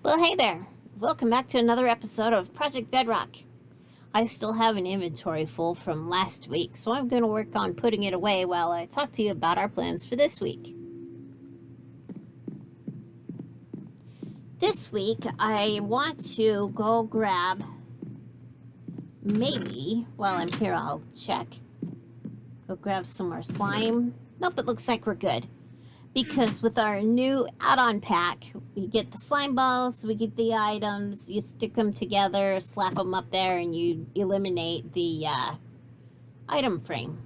Well, hey there. Welcome back to another episode of Project Bedrock. I still have an inventory full from last week, so I'm going to work on putting it away while I talk to you about our plans for this week. This week, I want to go grab, maybe, while I'm here, I'll check. Go grab some more slime. Nope, it looks like we're good. Because with our new add-on pack, we get the slime balls, we get the items, you stick them together, slap them up there, and you eliminate the item frame.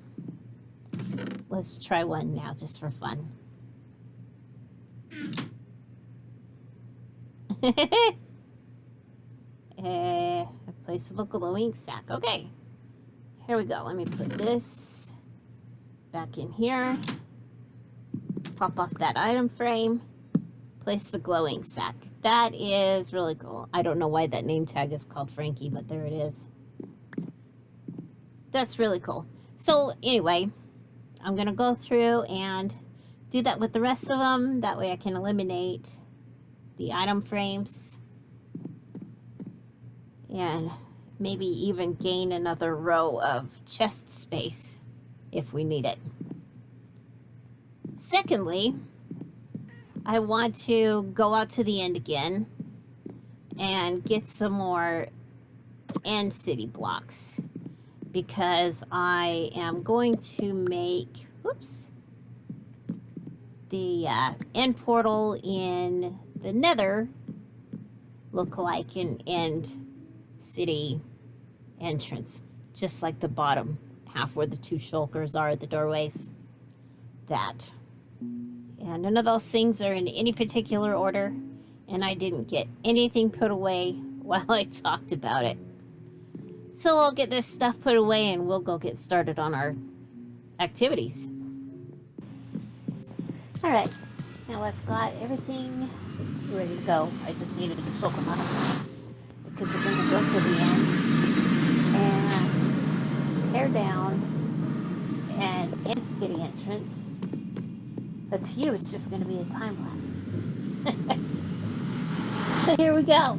Let's try one now, just for fun. A placeable glowing sack. Okay, here we go. Let me put this back in here. Pop off that item frame, place the glowing sack. That is really cool. I don't know why that name tag is called Frankie, but there it is. That's really cool. So anyway, I'm going to go through and do that with the rest of them. That way I can eliminate the item frames and maybe even gain another row of chest space if we need it. Secondly, I want to go out to the end again and get some more end city blocks because I am going to make, the end portal in the Nether look like an end city entrance, just like the bottom half where the two shulkers are, the doorways. That. And none of those things are in any particular order, and I didn't get anything put away while I talked about it. So I'll get this stuff put away and we'll go get started on our activities. Alright, now I've got everything ready to go. I just needed to shulker them up because we're going to go to the end and tear down an end city entrance. But to you, it's just going to be a time lapse. So here we go.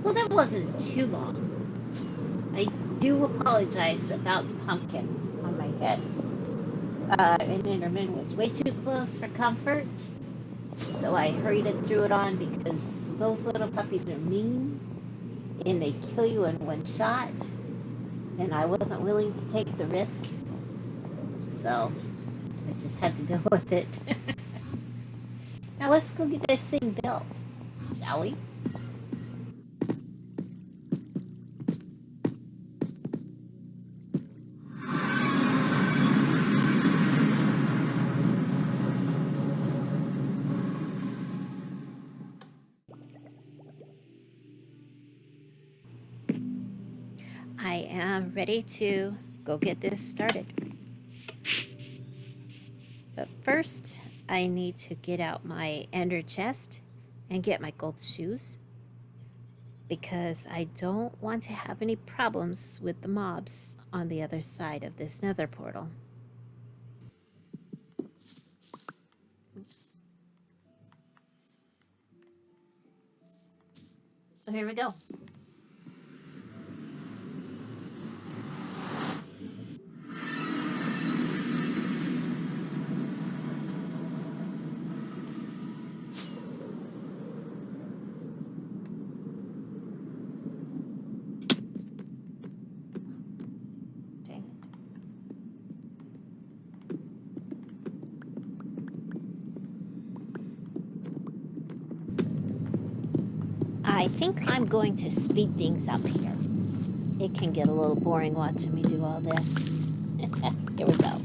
Well, that wasn't too long. I do apologize about the pumpkin on my head. And Enderman was way too close for comfort, so I hurried it through it on because those little puppies are mean and they kill you in one shot, and I wasn't willing to take the risk, so I just had to deal with it. Now let's go get this thing built, shall we? I am ready to go get this started. But first, I need to get out my ender chest and get my gold shoes, because I don't want to have any problems with the mobs on the other side of this nether portal. Oops. So here we go. I think I'm going to speed things up here. It can get a little boring watching me do all this. Here we go.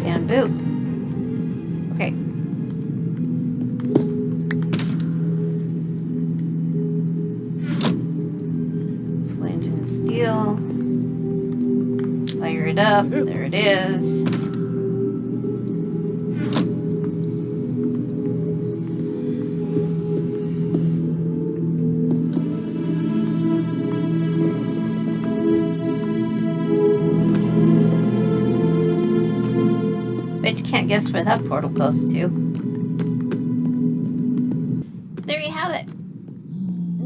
Bamboo. Okay. Flint and steel. Fire it up. There it is. Bet you can't guess where that portal goes to. There you have it.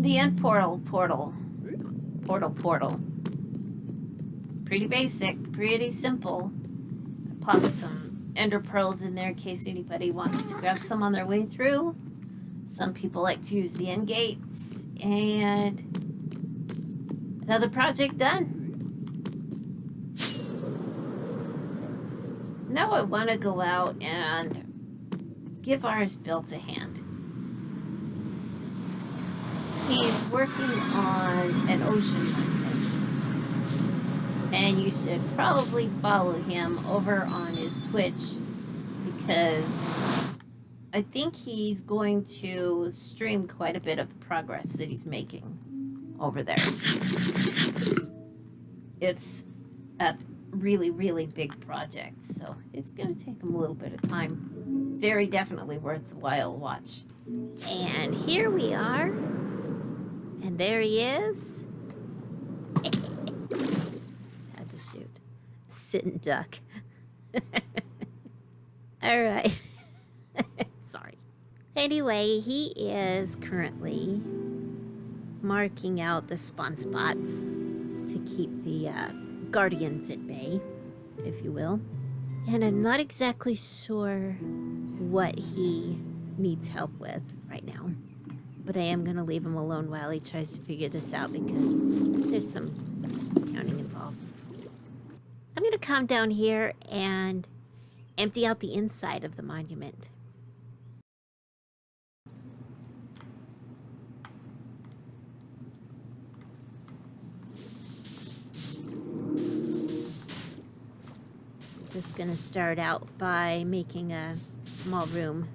The end portal. Portal. Pretty basic, pretty simple. I popped some ender pearls in there in case anybody wants to grab some on their way through. Some people like to use the end gates. And another project done. Now I want to go out and give ours built a hand. He's working on an ocean mission, and you should probably follow him over on his Twitch, because I think he's going to stream quite a bit of the progress that he's making over there. It's a really, really big project, so it's going to take him a little bit of time. Very definitely worthwhile watch. And here we are, And there he is. Had to shoot. Sitting duck. All right. Sorry. Anyway, he is currently marking out the spawn spots to keep the guardians at bay, if you will. And I'm not exactly sure what he needs help with right now. But I am going to leave him alone while he tries to figure this out because there's some counting involved. I'm going to come down here and empty out the inside of the monument. Just going to start out by making a small room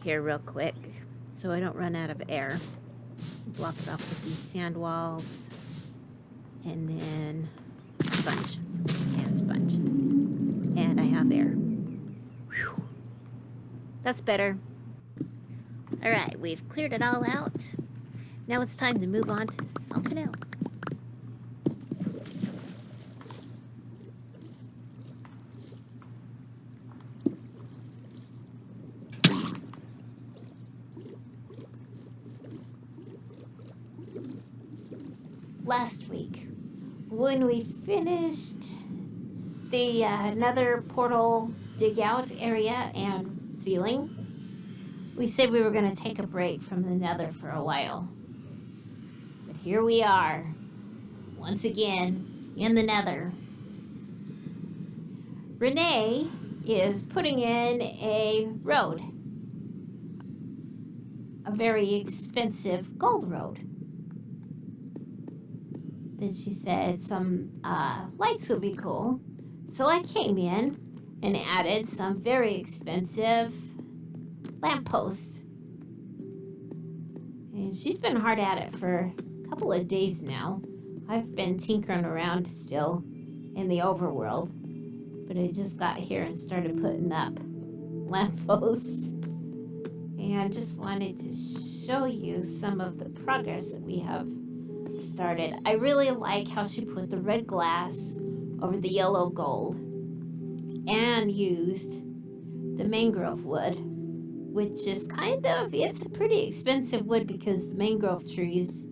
here real quick so I don't run out of air. Block it off with these sand walls and then sponge and sponge. And I have air. Whew. That's better. All right, we've cleared it all out. Now it's time to move on to something else. Last week, when we finished the nether portal dig out area and ceiling, we said we were going to take a break from the nether for a while. But here we are, once again, in the nether. Renee is putting in a road. A very expensive gold road. Then she said some lights would be cool. So I came in and added some very expensive lampposts. And she's been hard at it for a couple of days now. I've been tinkering around still in the overworld. But I just got here and started putting up lampposts. And just wanted to show you some of the progress that we have started. I really like how she put the red glass over the yellow gold and used the mangrove wood, which is it's a pretty expensive wood because the mangrove trees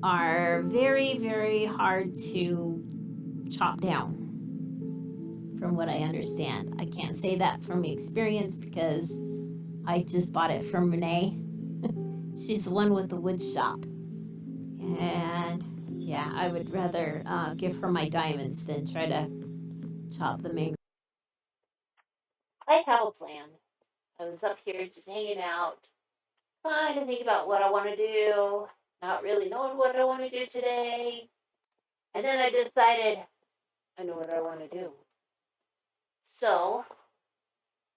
are very, very hard to chop down, from what I understand. I can't say that from experience because I just bought it from Renee. She's the one with the wood shop. And yeah, I would rather give her my diamonds than try to chop the mango. I have a plan. I was up here just hanging out, trying to think about what I want to do, not really knowing what I want to do today. And then I decided I know what I want to do. So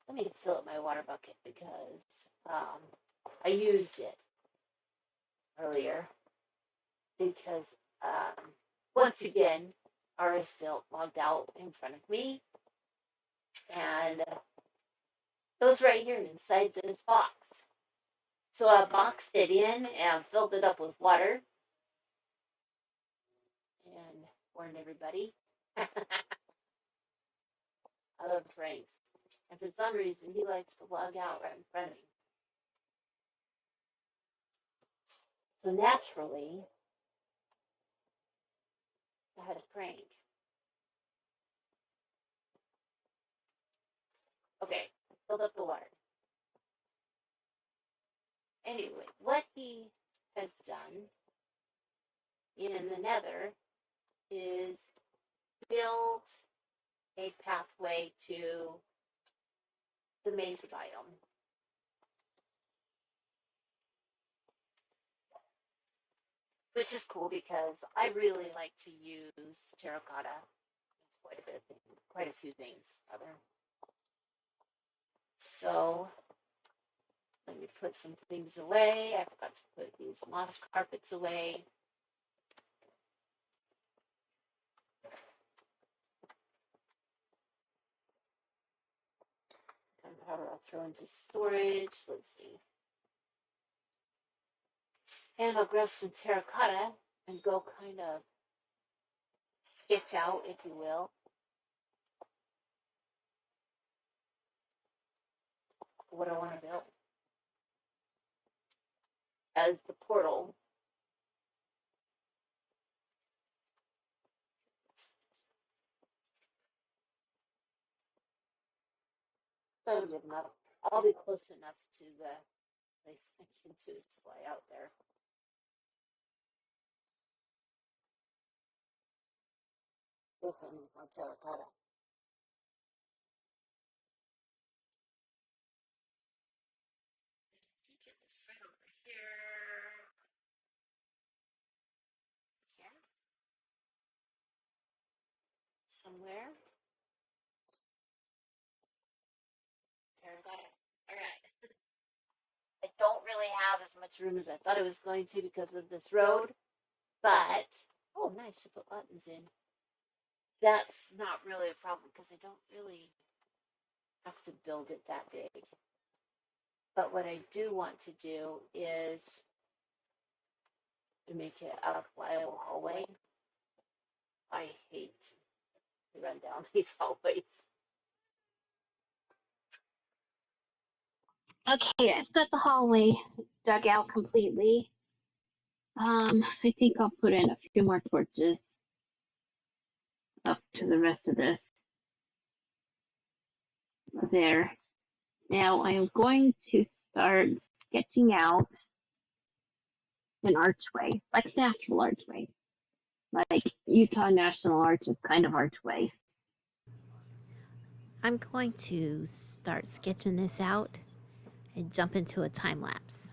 let me fill up my water bucket because I used it earlier because once again, RS built logged out in front of me, and it was right here inside this box. So I boxed it in and filled it up with water and warned everybody. I love Franks. And for some reason, he likes to log out right in front of me. So naturally, I had a prank. Okay, filled up the water. Anyway, what he has done in the nether is build a pathway to the mesa biome. Which is cool because I really like to use terracotta. It's quite a few things, rather. So let me put some things away. I forgot to put these moss carpets away. Gunpowder I'll throw into storage. Let's see. And I'll grab some terracotta and go kind of sketch out, if you will, what I want to build as the portal. That'll be enough. I'll be close enough to the place I can just fly out there. If I need my terracotta. I think it was right over here. Here? Somewhere? Terracotta. Alright. I don't really have as much room as I thought I was going to because of this road, but oh, nice, you put buttons in. That's not really a problem because I don't really have to build it that big. But what I do want to do is to make it a flyable hallway. I hate to run down these hallways. Okay, I've got the hallway dug out completely. I think I'll put in a few more torches up to the rest of this. There. Now I am going to start sketching out an archway, like natural archway. Like Utah National Arch is kind of archway. I'm going to start sketching this out and jump into a time lapse.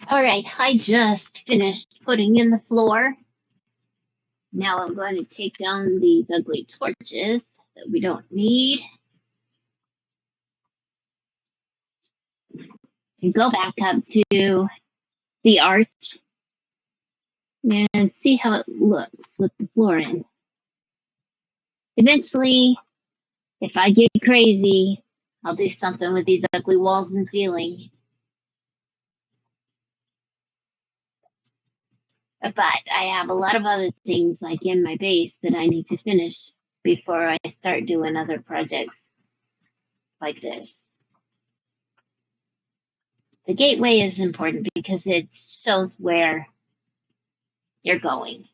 All right, I just finished putting in the floor. Now I'm going to take down these ugly torches that we don't need. And go back up to the arch and see how it looks with the floor in. Eventually, if I get crazy, I'll do something with these ugly walls and ceiling. But I have a lot of other things like in my base that I need to finish before I start doing other projects like this. The gateway is important because it shows where you're going.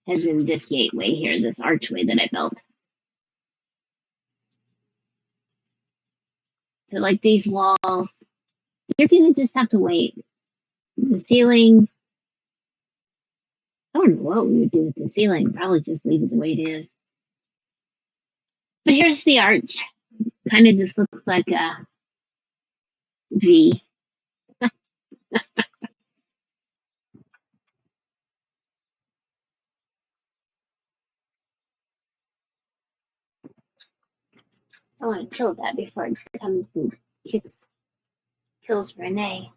as in this gateway here, this archway that I built. But like these walls, you're gonna just have to wait. The ceiling, I don't know what we would do with the ceiling. Probably just leave it the way it is. But here's the arch. Kind of just looks like a V. I want to kill that before it comes and kills Renee.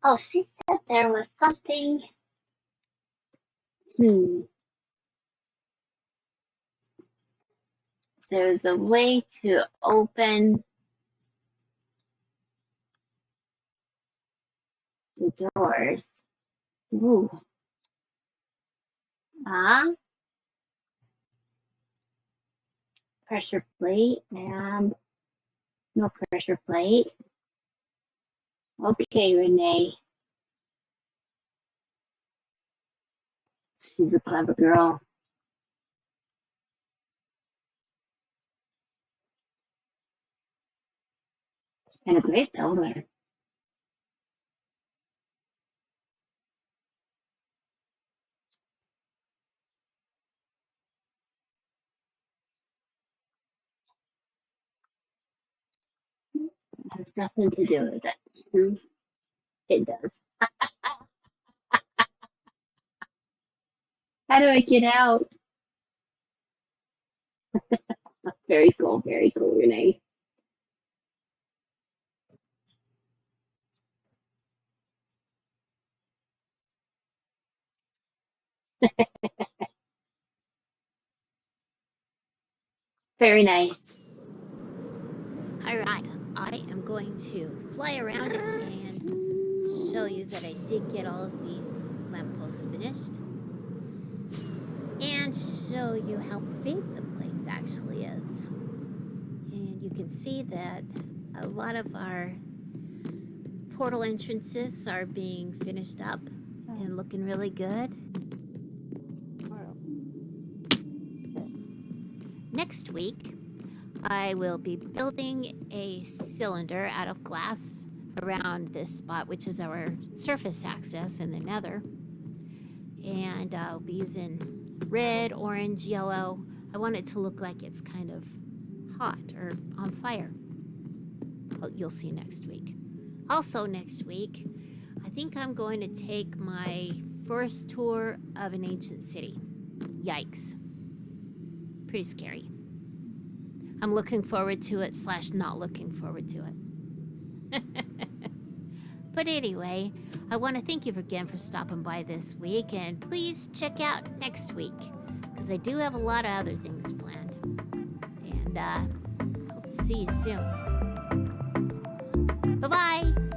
Oh, she said there was something. Hmm. There's a way to open the doors. Ooh. Ah, pressure plate and no pressure plate. Okay, Renee. She's a clever girl and a great builder. It has nothing to do with it. Hmm, it does. How do I get out? Very cool, Renee. Very nice. All right, I am going to fly around and show you that I did get all of these lampposts finished and show you how big the place actually is. And you can see that a lot of our portal entrances are being finished up and looking really good. Next week, I will be building a cylinder out of glass around this spot, which is our surface access in the nether. And I'll be using red, orange, yellow. I want it to look like it's kind of hot or on fire. Well, you'll see next week. Also next week, I think I'm going to take my first tour of an ancient city. Yikes. Pretty scary. I'm looking forward to it / not looking forward to it. But anyway, I want to thank you again for stopping by this week, and please check out next week, because I do have a lot of other things planned. And hope to see you soon. Bye-bye!